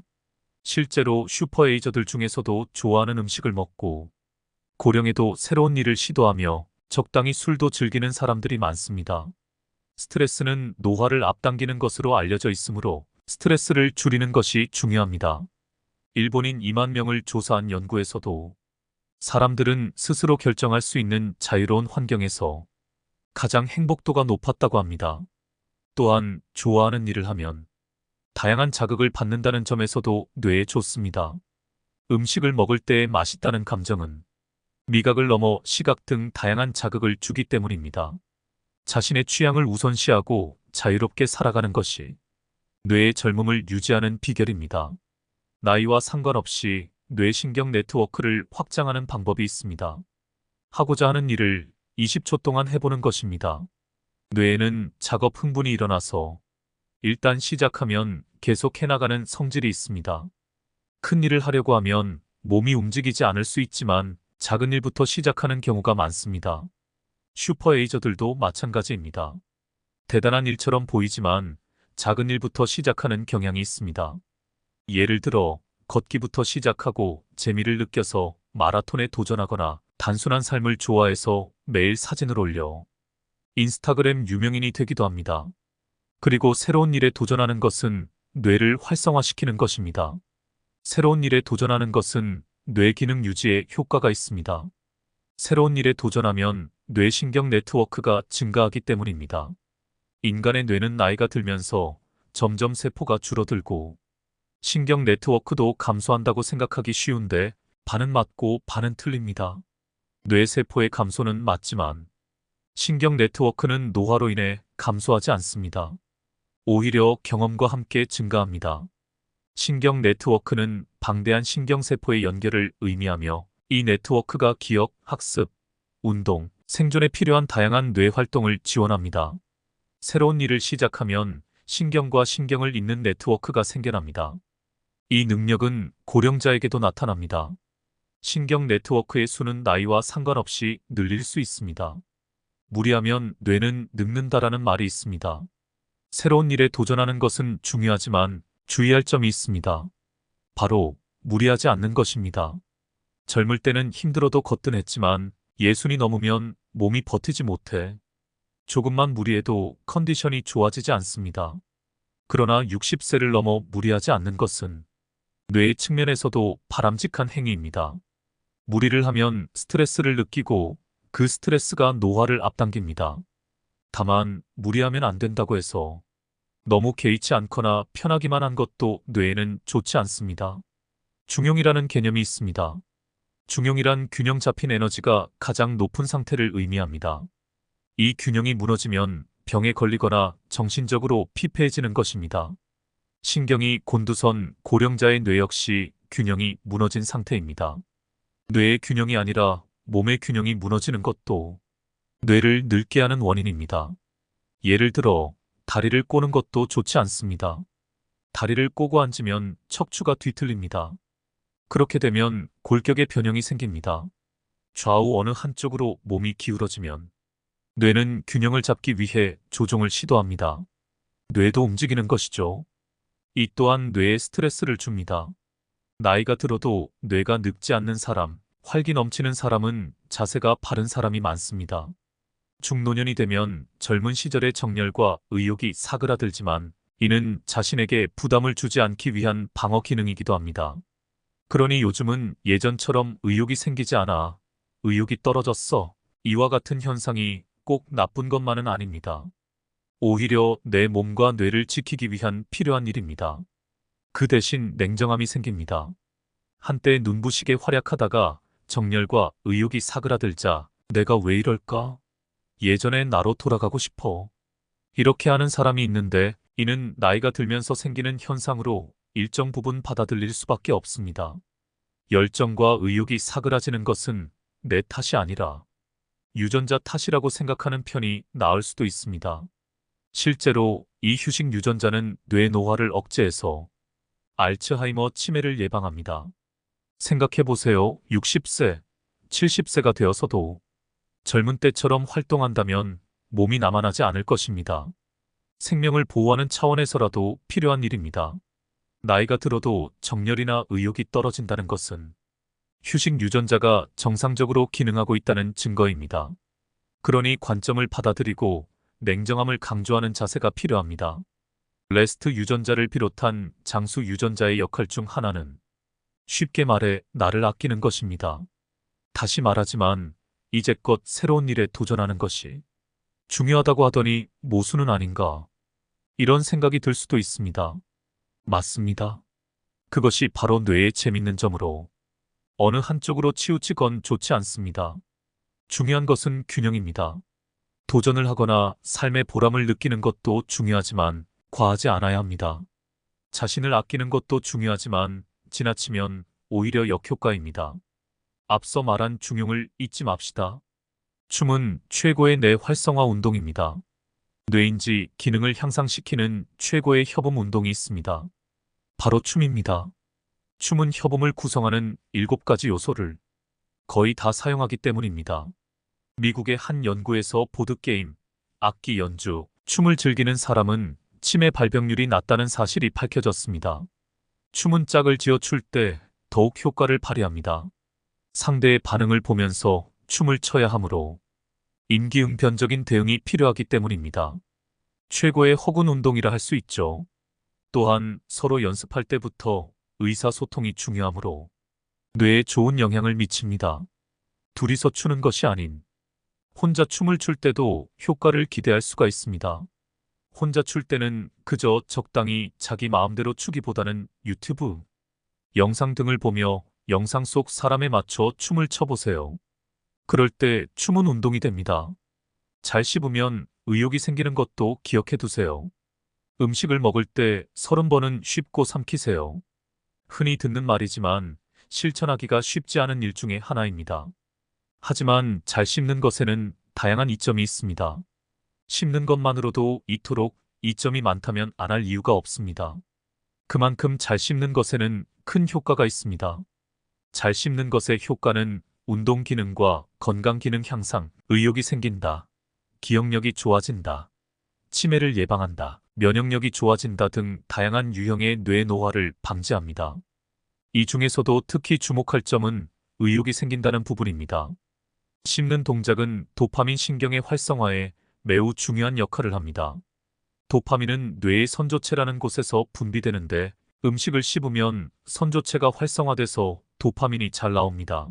실제로 슈퍼에이저들 중에서도 좋아하는 음식을 먹고 고령에도 새로운 일을 시도하며 적당히 술도 즐기는 사람들이 많습니다. 스트레스는 노화를 앞당기는 것으로 알려져 있으므로 스트레스를 줄이는 것이 중요합니다. 일본인 2만 명을 조사한 연구에서도 사람들은 스스로 결정할 수 있는 자유로운 환경에서 가장 행복도가 높았다고 합니다. 또한 좋아하는 일을 하면 다양한 자극을 받는다는 점에서도 뇌에 좋습니다. 음식을 먹을 때 맛있다는 감정은 미각을 넘어 시각 등 다양한 자극을 주기 때문입니다. 자신의 취향을 우선시하고 자유롭게 살아가는 것이 뇌의 젊음을 유지하는 비결입니다. 나이와 상관없이 뇌신경 네트워크를 확장하는 방법이 있습니다. 하고자 하는 일을 20초 동안 해보는 것입니다. 뇌에는 작업 흥분이 일어나서 일단 시작하면 계속 해나가는 성질이 있습니다. 큰 일을 하려고 하면 몸이 움직이지 않을 수 있지만 작은 일부터 시작하는 경우가 많습니다. 슈퍼에이저들도 마찬가지입니다. 대단한 일처럼 보이지만 작은 일부터 시작하는 경향이 있습니다. 예를 들어 걷기부터 시작하고 재미를 느껴서 마라톤에 도전하거나 단순한 삶을 좋아해서 매일 사진을 올려 인스타그램 유명인이 되기도 합니다. 그리고 새로운 일에 도전하는 것은 뇌를 활성화시키는 것입니다. 새로운 일에 도전하는 것은 뇌 기능 유지에 효과가 있습니다. 새로운 일에 도전하면 뇌신경 네트워크가 증가하기 때문입니다. 인간의 뇌는 나이가 들면서 점점 세포가 줄어들고 신경 네트워크도 감소한다고 생각하기 쉬운데 반은 맞고 반은 틀립니다. 뇌세포의 감소는 맞지만 신경 네트워크는 노화로 인해 감소하지 않습니다. 오히려 경험과 함께 증가합니다. 신경 네트워크는 방대한 신경세포의 연결을 의미하며 이 네트워크가 기억, 학습, 운동, 생존에 필요한 다양한 뇌 활동을 지원합니다. 새로운 일을 시작하면 신경과 신경을 잇는 네트워크가 생겨납니다. 이 능력은 고령자에게도 나타납니다. 신경 네트워크의 수는 나이와 상관없이 늘릴 수 있습니다. 무리하면 뇌는 늙는다라는 말이 있습니다. 새로운 일에 도전하는 것은 중요하지만 주의할 점이 있습니다. 바로 무리하지 않는 것입니다. 젊을 때는 힘들어도 거뜬했지만 예순이 넘으면 몸이 버티지 못해 조금만 무리해도 컨디션이 좋아지지 않습니다. 그러나 60세를 넘어 무리하지 않는 것은 뇌의 측면에서도 바람직한 행위입니다. 무리를 하면 스트레스를 느끼고 그 스트레스가 노화를 앞당깁니다. 다만 무리하면 안 된다고 해서 너무 개의치 않거나 편하기만 한 것도 뇌에는 좋지 않습니다. 중용이라는 개념이 있습니다. 중용이란 균형 잡힌 에너지가 가장 높은 상태를 의미합니다. 이 균형이 무너지면 병에 걸리거나 정신적으로 피폐해지는 것입니다. 신경이 곤두선 고령자의 뇌 역시 균형이 무너진 상태입니다. 뇌의 균형이 아니라 몸의 균형이 무너지는 것도 뇌를 늙게 하는 원인입니다. 예를 들어 다리를 꼬는 것도 좋지 않습니다. 다리를 꼬고 앉으면 척추가 뒤틀립니다. 그렇게 되면 골격의 변형이 생깁니다. 좌우 어느 한쪽으로 몸이 기울어지면 뇌는 균형을 잡기 위해 조종을 시도합니다. 뇌도 움직이는 것이죠. 이 또한 뇌에 스트레스를 줍니다. 나이가 들어도 뇌가 늙지 않는 사람, 활기 넘치는 사람은 자세가 바른 사람이 많습니다. 중노년이 되면 젊은 시절의 정열과 의욕이 사그라들지만 이는 자신에게 부담을 주지 않기 위한 방어 기능이기도 합니다. 그러니 요즘은 예전처럼 의욕이 생기지 않아 의욕이 떨어졌어. 이와 같은 현상이 꼭 나쁜 것만은 아닙니다. 오히려 내 몸과 뇌를 지키기 위한 필요한 일입니다. 그 대신 냉정함이 생깁니다. 한때 눈부시게 활약하다가 정열과 의욕이 사그라들자 내가 왜 이럴까? 예전의 나로 돌아가고 싶어. 이렇게 하는 사람이 있는데 이는 나이가 들면서 생기는 현상으로 일정 부분 받아들일 수밖에 없습니다. 열정과 의욕이 사그라지는 것은 내 탓이 아니라 유전자 탓이라고 생각하는 편이 나을 수도 있습니다. 실제로 이 휴식 유전자는 뇌 노화를 억제해서 알츠하이머 치매를 예방합니다. 생각해보세요. 60세, 70세가 되어서도 젊은 때처럼 활동한다면 몸이 남아나지 않을 것입니다. 생명을 보호하는 차원에서라도 필요한 일입니다. 나이가 들어도 정열이나 의욕이 떨어진다는 것은 휴식 유전자가 정상적으로 기능하고 있다는 증거입니다. 그러니 관점을 받아들이고 냉정함을 강조하는 자세가 필요합니다. 레스트 유전자를 비롯한 장수 유전자의 역할 중 하나는 쉽게 말해 나를 아끼는 것입니다. 다시 말하지만 이제껏 새로운 일에 도전하는 것이 중요하다고 하더니 모순은 아닌가? 이런 생각이 들 수도 있습니다. 맞습니다. 그것이 바로 뇌의 재밌는 점으로 어느 한쪽으로 치우치건 좋지 않습니다. 중요한 것은 균형입니다. 도전을 하거나 삶의 보람을 느끼는 것도 중요하지만 과하지 않아야 합니다. 자신을 아끼는 것도 중요하지만 지나치면 오히려 역효과입니다. 앞서 말한 중용을 잊지 맙시다. 춤은 최고의 뇌 활성화 운동입니다. 뇌인지 기능을 향상시키는 최고의 협음 운동이 있습니다. 바로 춤입니다. 춤은 협음을 구성하는 7가지 요소를 거의 다 사용하기 때문입니다. 미국의 한 연구에서 보드게임, 악기 연주, 춤을 즐기는 사람은 치매 발병률이 낮다는 사실이 밝혀졌습니다. 춤은 짝을 지어 출 때 더욱 효과를 발휘합니다. 상대의 반응을 보면서 춤을 춰야 하므로 임기응변적인 대응이 필요하기 때문입니다. 최고의 허군 운동이라 할 수 있죠. 또한 서로 연습할 때부터 의사소통이 중요하므로 뇌에 좋은 영향을 미칩니다. 둘이서 추는 것이 아닌 혼자 춤을 출 때도 효과를 기대할 수가 있습니다. 혼자 출 때는 그저 적당히 자기 마음대로 추기보다는 유튜브, 영상 등을 보며 영상 속 사람에 맞춰 춤을 춰보세요. 그럴 때 춤은 운동이 됩니다. 잘 씹으면 의욕이 생기는 것도 기억해 두세요. 음식을 먹을 때 30번은 씹고 삼키세요. 흔히 듣는 말이지만 실천하기가 쉽지 않은 일 중에 하나입니다. 하지만 잘 씹는 것에는 다양한 이점이 있습니다. 씹는 것만으로도 이토록 이점이 많다면 안 할 이유가 없습니다. 그만큼 잘 씹는 것에는 큰 효과가 있습니다. 잘 씹는 것의 효과는 운동 기능과 건강 기능 향상, 의욕이 생긴다, 기억력이 좋아진다, 치매를 예방한다, 면역력이 좋아진다 등 다양한 유형의 뇌 노화를 방지합니다. 이 중에서도 특히 주목할 점은 의욕이 생긴다는 부분입니다. 씹는 동작은 도파민 신경의 활성화에 매우 중요한 역할을 합니다. 도파민은 뇌의 선조체라는 곳에서 분비되는데 음식을 씹으면 선조체가 활성화돼서 도파민이 잘 나옵니다.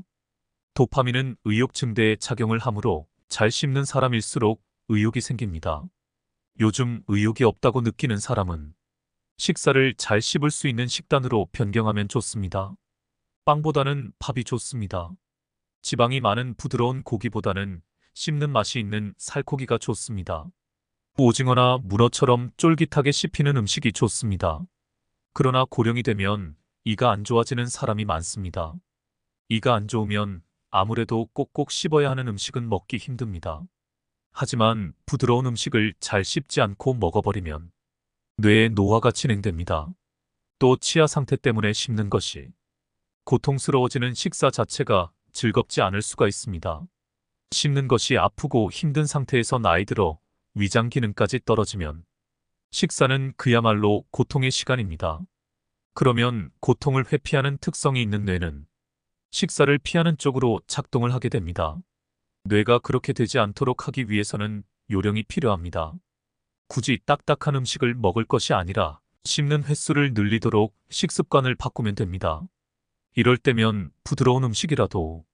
도파민은 의욕 증대에 작용을 하므로 잘 씹는 사람일수록 의욕이 생깁니다. 요즘 의욕이 없다고 느끼는 사람은 식사를 잘 씹을 수 있는 식단으로 변경하면 좋습니다. 빵보다는 밥이 좋습니다. 지방이 많은 부드러운 고기보다는 씹는 맛이 있는 살코기가 좋습니다. 오징어나 문어처럼 쫄깃하게 씹히는 음식이 좋습니다. 그러나 고령이 되면 이가 안 좋아지는 사람이 많습니다. 이가 안 좋으면 아무래도 꼭꼭 씹어야 하는 음식은 먹기 힘듭니다. 하지만 부드러운 음식을 잘 씹지 않고 먹어버리면 뇌의 노화가 진행됩니다. 또 치아 상태 때문에 씹는 것이 고통스러워지는 식사 자체가 즐겁지 않을 수가 있습니다. 씹는 것이 아프고 힘든 상태에서 나이 들어 위장 기능까지 떨어지면 식사는 그야말로 고통의 시간입니다. 그러면 고통을 회피하는 특성이 있는 뇌는 식사를 피하는 쪽으로 작동을 하게 됩니다. 뇌가 그렇게 되지 않도록 하기 위해서는 요령이 필요합니다. 굳이 딱딱한 음식을 먹을 것이 아니라 씹는 횟수를 늘리도록 식습관을 바꾸면 됩니다. 이럴 때면 부드러운 음식이라도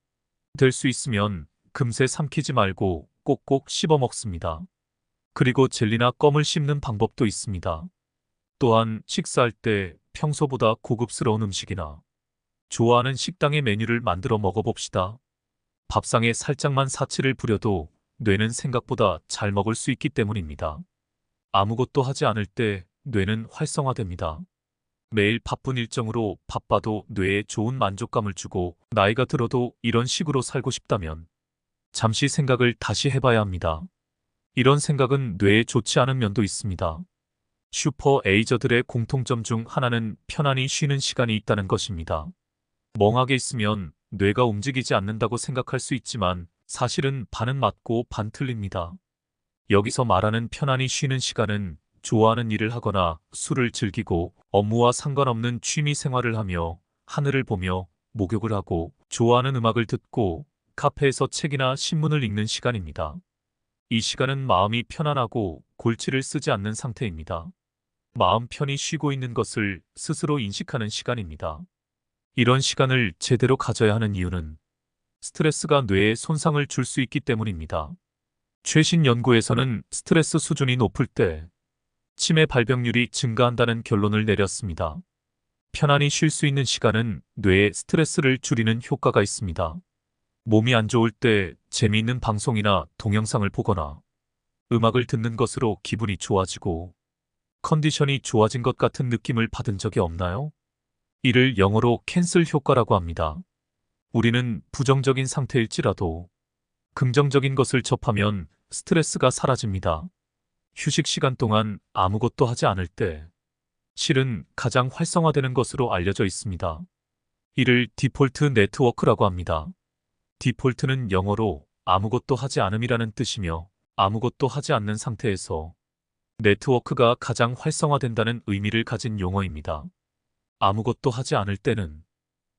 될 수 있으면 금세 삼키지 말고 꼭꼭 씹어 먹습니다. 그리고 젤리나 껌을 씹는 방법도 있습니다. 또한 식사할 때 평소보다 고급스러운 음식이나 좋아하는 식당의 메뉴를 만들어 먹어봅시다. 밥상에 살짝만 사치를 부려도 뇌는 생각보다 잘 먹을 수 있기 때문입니다. 아무것도 하지 않을 때 뇌는 활성화됩니다. 매일 바쁜 일정으로 바빠도 뇌에 좋은 만족감을 주고 나이가 들어도 이런 식으로 살고 싶다면 잠시 생각을 다시 해봐야 합니다. 이런 생각은 뇌에 좋지 않은 면도 있습니다. 슈퍼 에이저들의 공통점 중 하나는 편안히 쉬는 시간이 있다는 것입니다. 멍하게 있으면 뇌가 움직이지 않는다고 생각할 수 있지만 사실은 반은 맞고 반 틀립니다. 여기서 말하는 편안히 쉬는 시간은 좋아하는 일을 하거나 술을 즐기고 업무와 상관없는 취미 생활을 하며 하늘을 보며 목욕을 하고 좋아하는 음악을 듣고 카페에서 책이나 신문을 읽는 시간입니다. 이 시간은 마음이 편안하고 골치를 쓰지 않는 상태입니다. 마음 편히 쉬고 있는 것을 스스로 인식하는 시간입니다. 이런 시간을 제대로 가져야 하는 이유는 스트레스가 뇌에 손상을 줄 수 있기 때문입니다. 최신 연구에서는 스트레스 수준이 높을 때 치매 발병률이 증가한다는 결론을 내렸습니다. 편안히 쉴 수 있는 시간은 뇌의 스트레스를 줄이는 효과가 있습니다. 몸이 안 좋을 때 재미있는 방송이나 동영상을 보거나 음악을 듣는 것으로 기분이 좋아지고 컨디션이 좋아진 것 같은 느낌을 받은 적이 없나요? 이를 영어로 캔슬 효과라고 합니다. 우리는 부정적인 상태일지라도 긍정적인 것을 접하면 스트레스가 사라집니다. 휴식 시간 동안 아무것도 하지 않을 때 실은 가장 활성화되는 것으로 알려져 있습니다. 이를 디폴트 네트워크라고 합니다. 디폴트는 영어로 아무것도 하지 않음이라는 뜻이며 아무것도 하지 않는 상태에서 네트워크가 가장 활성화된다는 의미를 가진 용어입니다. 아무것도 하지 않을 때는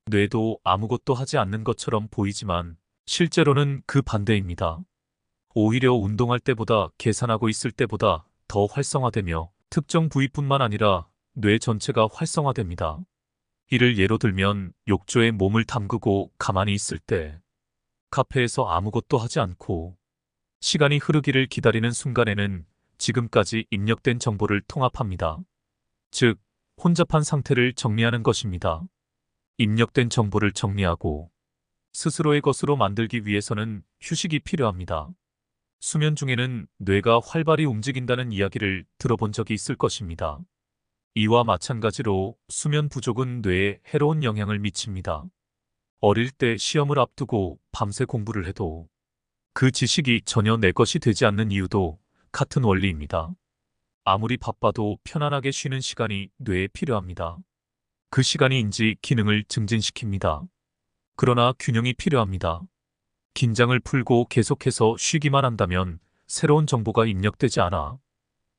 뇌도 아무것도 하지 않는 것처럼 보이지만 실제로는 그 반대입니다. 오히려 운동할 때보다 계산하고 있을 때보다 더 활성화되며 특정 부위뿐만 아니라 뇌 전체가 활성화됩니다. 이를 예로 들면 욕조에 몸을 담그고 가만히 있을 때 카페에서 아무것도 하지 않고 시간이 흐르기를 기다리는 순간에는 지금까지 입력된 정보를 통합합니다. 즉, 혼잡한 상태를 정리하는 것입니다. 입력된 정보를 정리하고 스스로의 것으로 만들기 위해서는 휴식이 필요합니다. 수면 중에는 뇌가 활발히 움직인다는 이야기를 들어본 적이 있을 것입니다. 이와 마찬가지로 수면 부족은 뇌에 해로운 영향을 미칩니다. 어릴 때 시험을 앞두고 밤새 공부를 해도 그 지식이 전혀 내 것이 되지 않는 이유도 같은 원리입니다. 아무리 바빠도 편안하게 쉬는 시간이 뇌에 필요합니다. 그 시간이 인지 기능을 증진시킵니다. 그러나 균형이 필요합니다. 긴장을 풀고 계속해서 쉬기만 한다면 새로운 정보가 입력되지 않아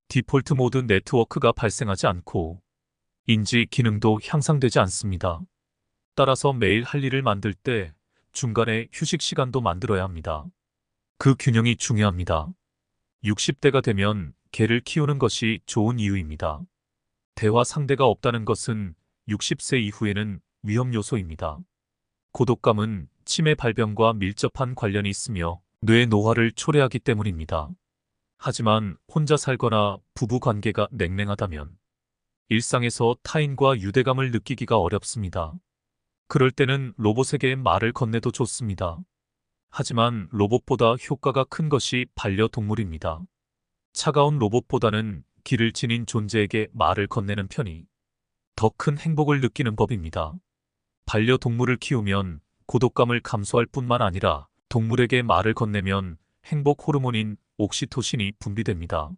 디폴트 모드 네트워크가 발생하지 않고 인지 기능도 향상되지 않습니다. 따라서 매일 할 일을 만들 때 중간에 휴식 시간도 만들어야 합니다. 그 균형이 중요합니다. 60대가 되면 개를 키우는 것이 좋은 이유입니다. 대화 상대가 없다는 것은 60세 이후에는 위험 요소입니다. 고독감은 치매 발병과 밀접한 관련이 있으며 뇌 노화를 초래하기 때문입니다. 하지만 혼자 살거나 부부 관계가 냉랭하다면 일상에서 타인과 유대감을 느끼기가 어렵습니다. 그럴 때는 로봇에게 말을 건네도 좋습니다. 하지만 로봇보다 효과가 큰 것이 반려동물입니다. 차가운 로봇보다는 기를 지닌 존재에게 말을 건네는 편이 더 큰 행복을 느끼는 법입니다. 반려동물을 키우면 고독감을 감소할 뿐만 아니라 동물에게 말을 건네면 행복 호르몬인 옥시토신이 분비됩니다.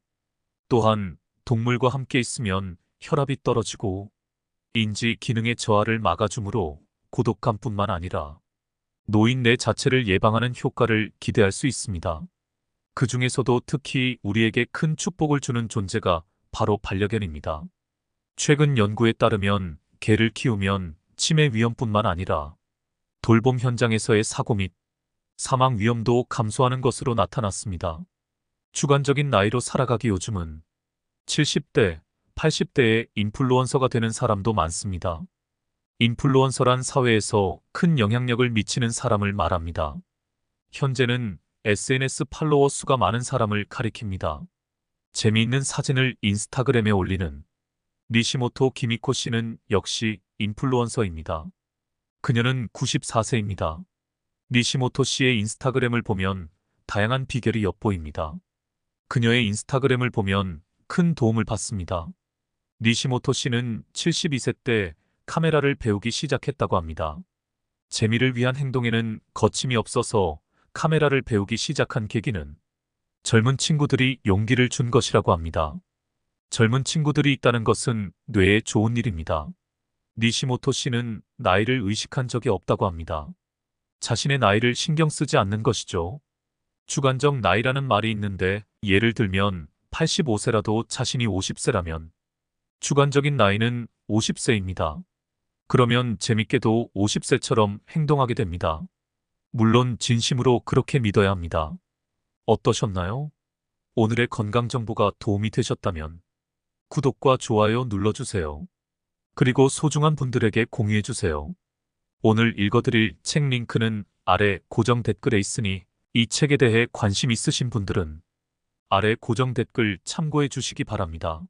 또한 동물과 함께 있으면 혈압이 떨어지고 인지 기능의 저하를 막아주므로 고독감뿐만 아니라 노인네 자체를 예방하는 효과를 기대할 수 있습니다. 그 중에서도 특히 우리에게 큰 축복을 주는 존재가 바로 반려견입니다. 최근 연구에 따르면 개를 키우면 치매 위험뿐만 아니라 돌봄 현장에서의 사고 및 사망 위험도 감소하는 것으로 나타났습니다. 주관적인 나이로 살아가기 요즘은 70대, 80대의 인플루언서가 되는 사람도 많습니다. 인플루언서란 사회에서 큰 영향력을 미치는 사람을 말합니다. 현재는 SNS 팔로워 수가 많은 사람을 가리킵니다. 재미있는 사진을 인스타그램에 올리는 니시모토 기미코 씨는 역시 인플루언서입니다. 그녀는 94세입니다. 니시모토 씨의 인스타그램을 보면 다양한 비결이 엿보입니다. 그녀의 인스타그램을 보면 큰 도움을 받습니다. 니시모토 씨는 72세 때 카메라를 배우기 시작했다고 합니다. 재미를 위한 행동에는 거침이 없어서 카메라를 배우기 시작한 계기는 젊은 친구들이 용기를 준 것이라고 합니다. 젊은 친구들이 있다는 것은 뇌에 좋은 일입니다. 니시모토 씨는 나이를 의식한 적이 없다고 합니다. 자신의 나이를 신경 쓰지 않는 것이죠. 주관적 나이라는 말이 있는데 예를 들면 85세라도 자신이 50세라면 주관적인 나이는 50세입니다. 그러면 재밌게도 50세처럼 행동하게 됩니다. 물론 진심으로 그렇게 믿어야 합니다. 어떠셨나요? 오늘의 건강 정보가 도움이 되셨다면 구독과 좋아요 눌러주세요. 그리고 소중한 분들에게 공유해주세요. 오늘 읽어드릴 책 링크는 아래 고정 댓글에 있으니 이 책에 대해 관심 있으신 분들은 아래 고정 댓글 참고해 주시기 바랍니다.